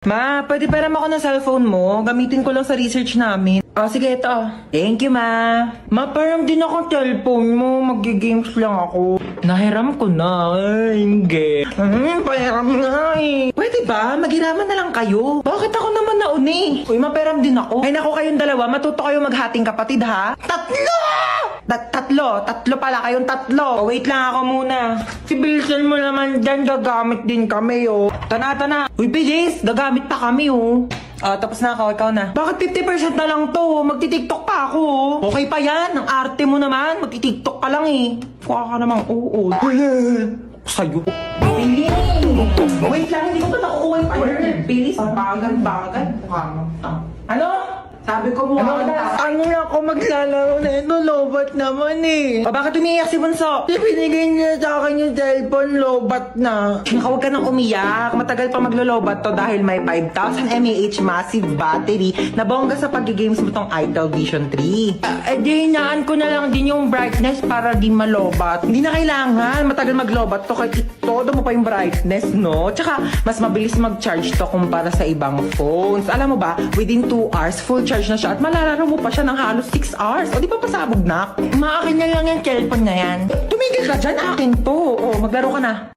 Ma, pwede param ako ng cellphone mo? Gamitin ko lang sa research namin. Sige, ito. Thank you, ma. Ma, param din akong cellphone mo. Mag-games lang ako. Nahiram ko na. Ay, hindi. Pahiram nga eh. Pwede ba? Maghiraman na lang kayo. Bakit ako naman nauni? Uy, maparam din ako. Ay, naku kayong dalawa. Matuto kayo maghating kapatid, ha? Tatlo pala kayong tatlo. Wait lang ako muna. Si Bilson mo naman dyan, gagamit din kami, oh. Tana. Uy, bilis, gagamit pa kami, oh. Tapos na ako, ikaw na. Bakit 50% na lang to? Magti-tiktok pa ako, oh. Okay pa yan, ang arte mo naman. Magti-tiktok ka lang, eh. Kuha ka namang oo. Sa'yo. Bilis! Wait lang, hindi ko pa nakukuha yung partner. Bilis, bagal. Mukha mo. Ano? Sabi ko mo, ano na ako maglalaro na ito, lobat naman eh. Bakit umiiyak si Bunso? Binigay niya sa akin yung cellphone, lobat na. Huwag ka nang umiyak. Matagal pa maglo-lobat to dahil may 5,000 mAh massive battery na bongga sa pag-games mo tong Itel Vision 3. Di hinaan ko na lang din yung brightness para di malobat. Hindi na kailangan matagal maglobat to kahit todo mo pa yung brightness, no? Tsaka, mas mabilis mag-charge to kumpara sa ibang phones. Alam mo ba, within 2 hours, full charge na siya at malalaro mo pa siya ng halos 6 hours. O di pa pasabog na? Maakin na lang yung cellphone na yan. Tumigil ka dyan, akin to. O, maglaro ka na.